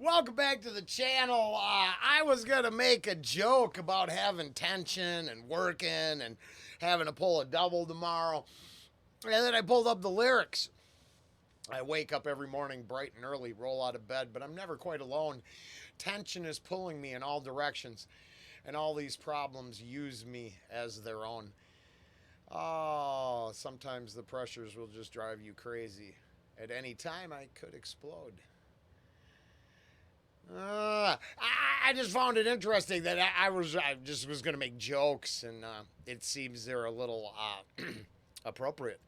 Welcome back to the channel. I was going to make a joke about having tension and working and having to pull a double tomorrow. And then I pulled up the lyrics. I wake up every morning bright and early, roll out of bed, but I'm never quite alone. Tension is pulling me in all directions, and all these problems use me as their own. Oh, sometimes the pressures will just drive you crazy. At any time, I could explode. I just found it interesting that I just was going to make jokes, and it seems they're a little appropriate.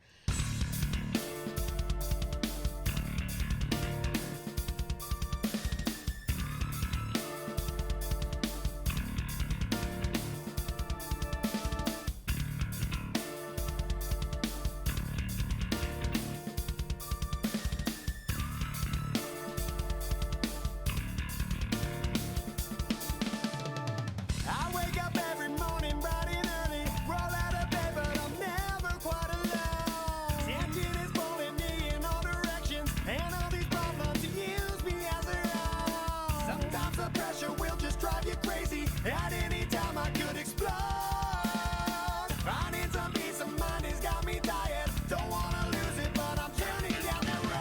I wake up every morning bright and early, roll out of bed, but I'm never quite alone. Tension is pulling me in all directions, and all these problems use me as their own. Sometimes the pressure will just drive you crazy. At any time I could explode. Finding some peace of mind has got me tired. Don't wanna lose it, but I'm turning down the road.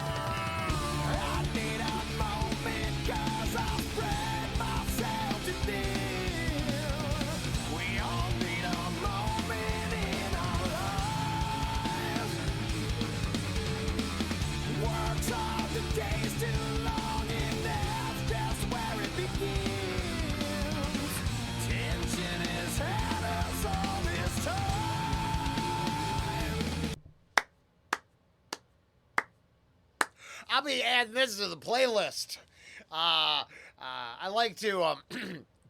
I need a moment, 'cause I'll spread myself to deal. We all need a moment in our lives. Work's hard, the day's too long, and that's just where it begins. Tension has had us all this time. I'll be adding this to the playlist. I like to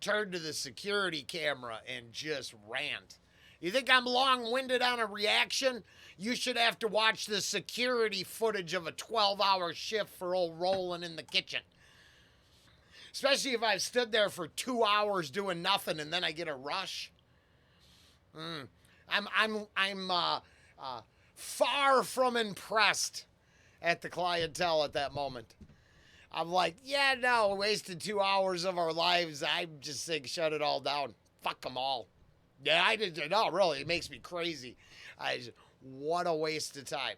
turn to the security camera and just rant. You think I'm long-winded on a reaction? You should have to watch the security footage of a 12-hour shift for old Rollen in the kitchen. Especially if I've stood there for 2 hours doing nothing and then I get a rush. I'm far from impressed at the clientele at that moment. I'm like, yeah, no, wasted 2 hours of our lives. I just think shut it all down. Fuck them all. Yeah, I did. No, really, it makes me crazy. What a waste of time.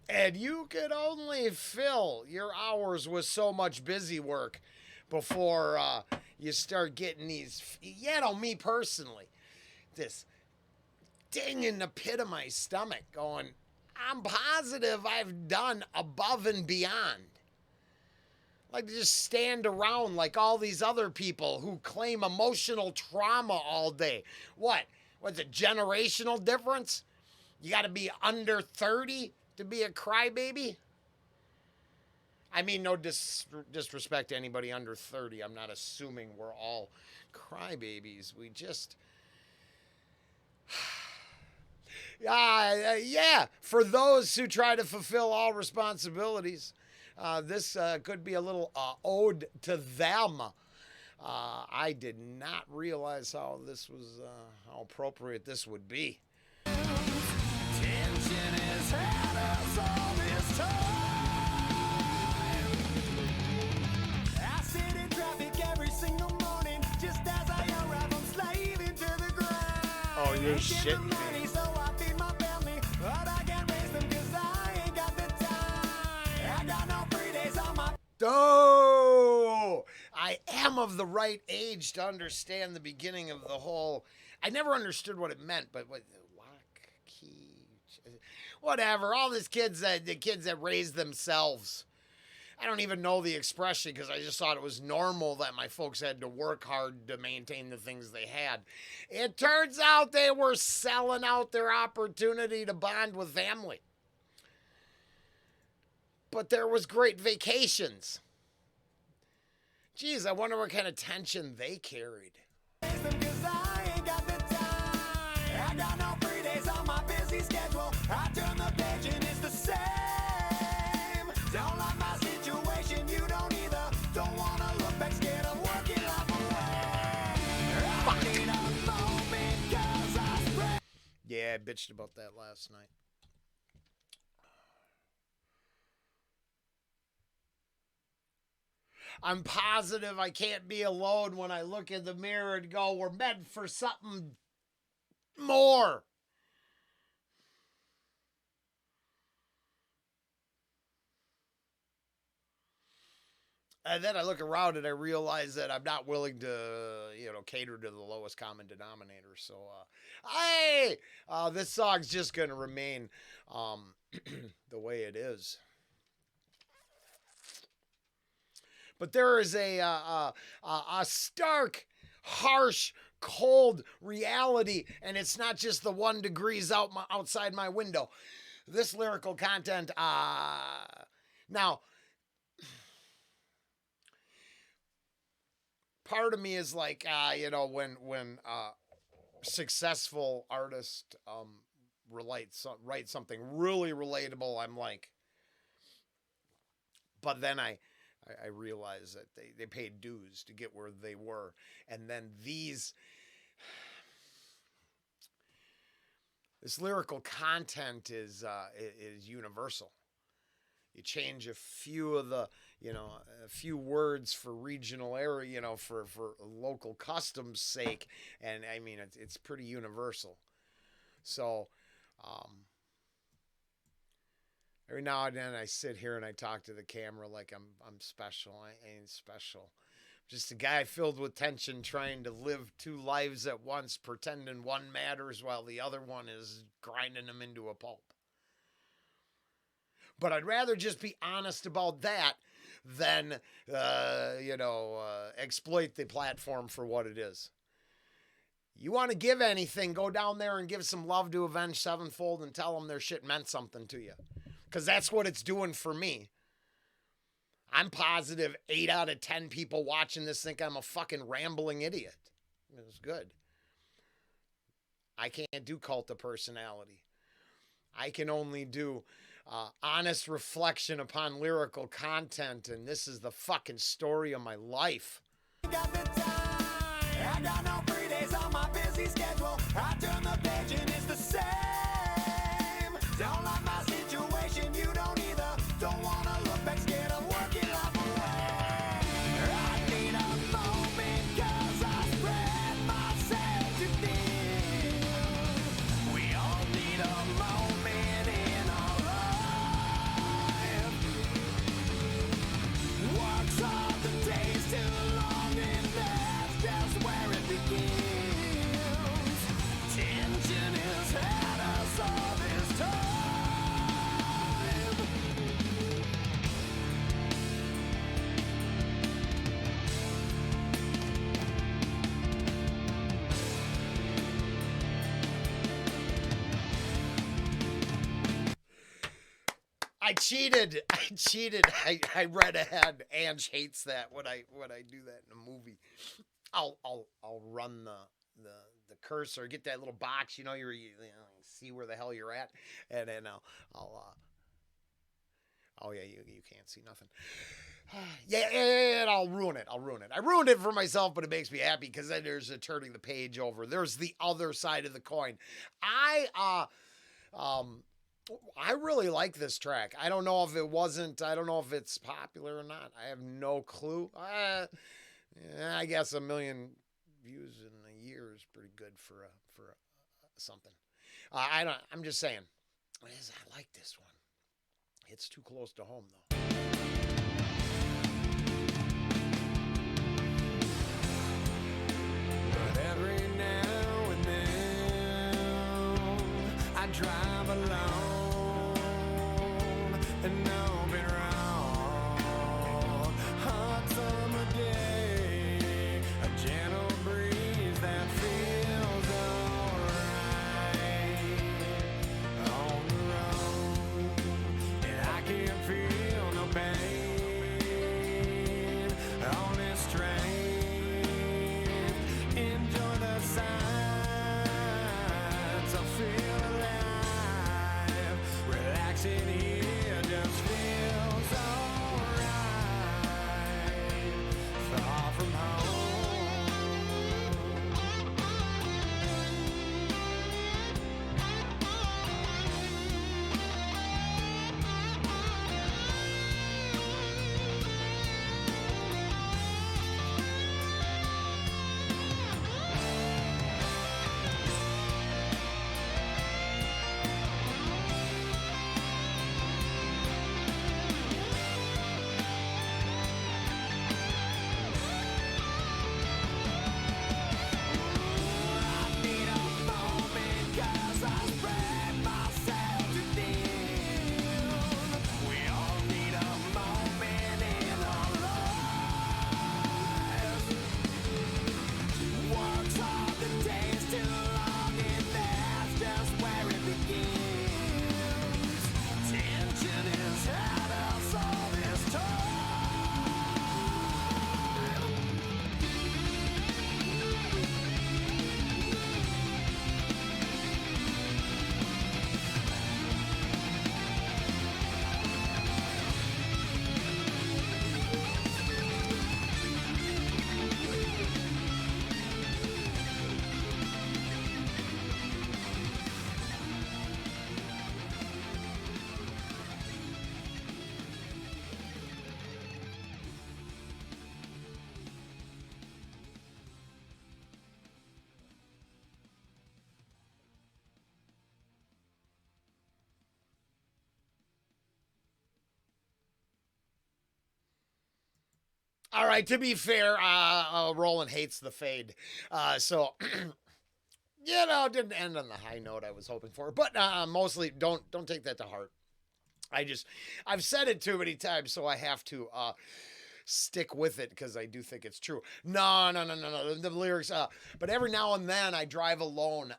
And you could only fill your hours with so much busy work before you start getting these. You know, me personally, this ding in the pit of my stomach going, I'm positive I've done above and beyond. Like to just stand around like all these other people who claim emotional trauma all day. What's a generational difference? You got to be under 30 to be a crybaby? I mean, no disrespect to anybody under 30. I'm not assuming we're all crybabies. We just... yeah, for those who try to fulfill all responsibilities, this could be a little ode to them. I did not realize how how appropriate this would be. Tension has had us all this time. I sit in traffic every single morning, just as I arrive, I'm slaving to the ground. Oh, you're Making shitting the me. money so I feed my family, but I can't raise them 'cause I ain't got the time. I got no free days on my... Oh, I am of the right age to understand the beginning of the whole. I never understood what it meant, but what lock key, whatever. All these kids the kids that raise themselves. I don't even know the expression because I just thought it was normal that my folks had to work hard to maintain the things they had. It turns out they were selling out their opportunity to bond with family. But there was great vacations. Geez, I wonder what kind of tension they carried. raise them 'cause I ain't got the time. I got no free days on my busy schedule. I turn the page and it's the same. Don't like my situation, you don't either. Don't wanna look back, scared of working life away. I need a moment 'cause I spread. Yeah, I bitched about that last night. I'm positive I can't be alone when I look in the mirror and go, we're meant for something more. And then I look around and I realize that I'm not willing to, cater to the lowest common denominator. So, this song's just going to remain the way it is. But there is a stark, harsh, cold reality, and it's not just the 1 degrees outside my window. This lyrical content, now, part of me is like, when successful artists write something really relatable, I'm like, but then I realize that they paid dues to get where they were, and then this lyrical content is universal. You change a few of the, a few words for regional area, for local customs sake. And I mean, it's pretty universal. So, every now and then I sit here and I talk to the camera like I'm special. I ain't special. Just a guy filled with tension trying to live 2 lives at once, pretending one matters while the other one is grinding him into a pulp. But I'd rather just be honest about that than, exploit the platform for what it is. You want to give anything, go down there and give some love to Avenged Sevenfold and tell them their shit meant something to you. Because that's what it's doing for me. I'm positive 8 out of 10 people watching this think I'm a fucking rambling idiot. It was good. I can't do cult of personality. I can only do honest reflection upon lyrical content, and this is the fucking story of my life. Got the time. I got no free days on my busy schedule. I turn the page and it's the same. Don't like my situation, you don't either. Don't wanna look back, scared of working life away. I need a moment 'cause I spread myself too thin. We all need a moment in our life. Works hard, the day's too long, and that's just where it begins. Tension has had us all this time. I cheated. I read ahead. Ange hates that when I do that in a movie. I'll run the cursor, get that little box, you see where the hell you're at, and then I'll oh yeah, you can't see nothing. Yeah, and I'll ruin it. I ruined it for myself, but it makes me happy because then there's a turning the page over. There's the other side of the coin. I really like this track. I don't know if it's popular or not. I have no clue. I guess 1 million views in a year is pretty good for something. I'm just saying. I like this one. It's too close to home though. But every now and then I drive alone and know been wrong. Hot summer day, a gentle breeze that feels alright on the road, and I can feel no pain on this train. Enjoy the signs, I feel alive, relaxing here, just feel All right, to be fair, Rollen hates the fade. So, didn't end on the high note I was hoping for. But mostly, don't take that to heart. I've said it too many times, so I have to stick with it because I do think it's true. No. The lyrics. But every now and then I drive alone.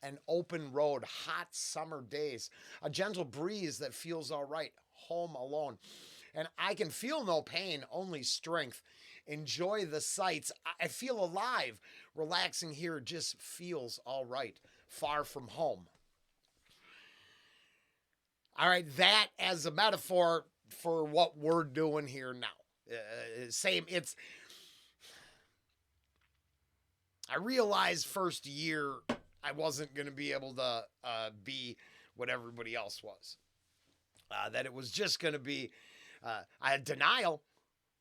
An open road, hot summer days, a gentle breeze that feels all right, home alone. And I can feel no pain, only strength. Enjoy the sights. I feel alive. Relaxing here just feels all right, far from home. All right, that as a metaphor for what we're doing here now. Same, it's. I realized first year I wasn't going to be able to be what everybody else was. That it was just going to be, I had denial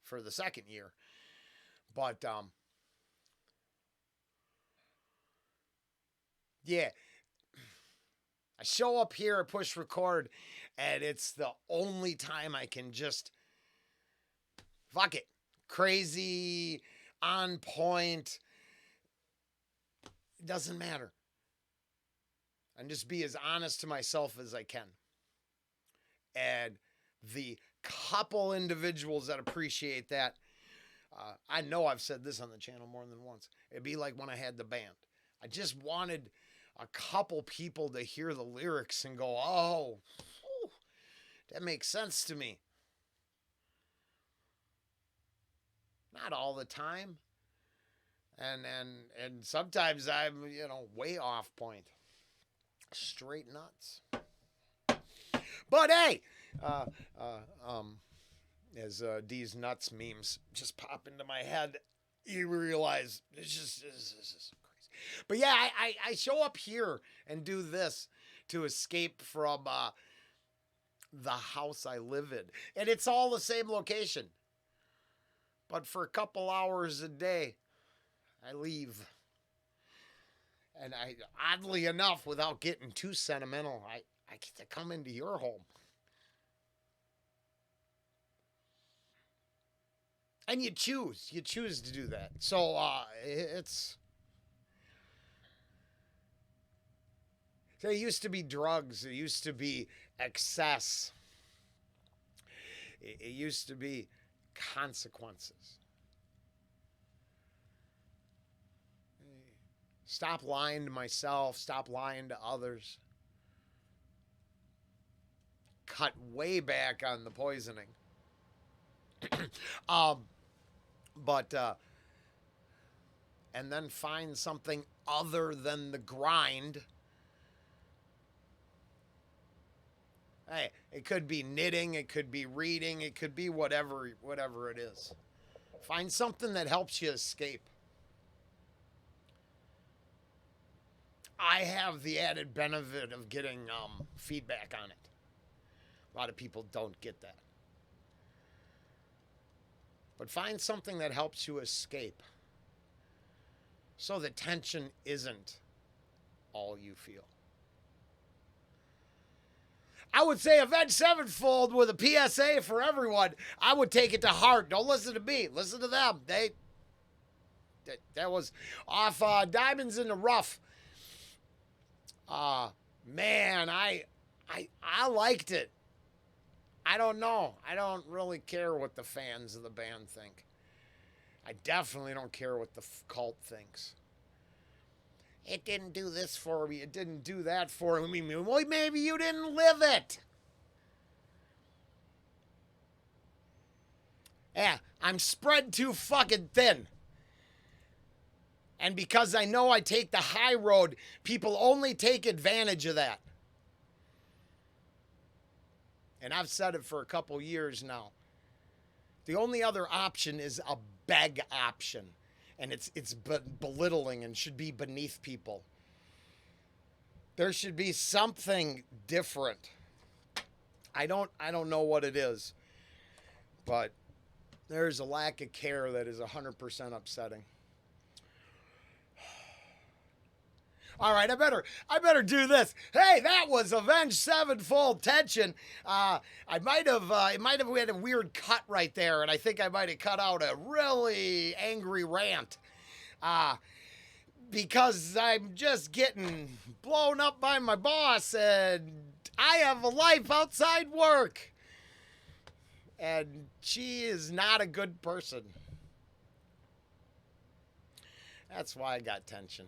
for the second year, but yeah, I show up here, I push record, and it's the only time I can just fuck it, crazy, on point. It doesn't matter. And just be as honest to myself as I can. And the couple individuals that appreciate that, I know I've said this on the channel more than once. It'd be like when I had the band. I just wanted a couple people to hear the lyrics and go, oh, that makes sense to me. Not all the time. And sometimes I'm, way off point. Straight nuts. But hey, as these nuts memes just pop into my head, you realize this is crazy. But yeah, I show up here and do this to escape from the house I live in. And it's all the same location. But for a couple hours a day, I leave. And I, oddly enough, without getting too sentimental, I get to come into your home. And you choose to do that. So it used to be drugs. It used to be excess. It used to be consequences. Stop lying to myself. Stop lying to others. Cut way back on the poisoning. And then find something other than the grind. Hey, it could be knitting, it could be reading, it could be whatever it is. Find something that helps you escape. I have the added benefit of getting feedback on it. A lot of people don't get that. But find something that helps you escape. So the tension isn't all you feel. I would say Avenged Sevenfold with a PSA for everyone. I would take it to heart. Don't listen to me. Listen to them. That was off Diamonds in the Rough. Man, I liked it. I don't know. I don't really care what the fans of the band think. I definitely don't care what the cult thinks. It didn't do this for me. It didn't do that for me. Well, maybe you didn't live it. Yeah, I'm spread too fucking thin. And because I know I take the high road, people only take advantage of that. And I've said it for a couple years now. The only other option is a beg option. And it's belittling and should be beneath people. There should be something different. I don't know what it is. But there's a lack of care that is 100% upsetting. All right, I better do this. Hey, that was Avenged Sevenfold Tension. It might have had a weird cut right there, and I think I might have cut out a really angry rant. Because I'm just getting blown up by my boss, and I have a life outside work. And she is not a good person. That's why I got tension.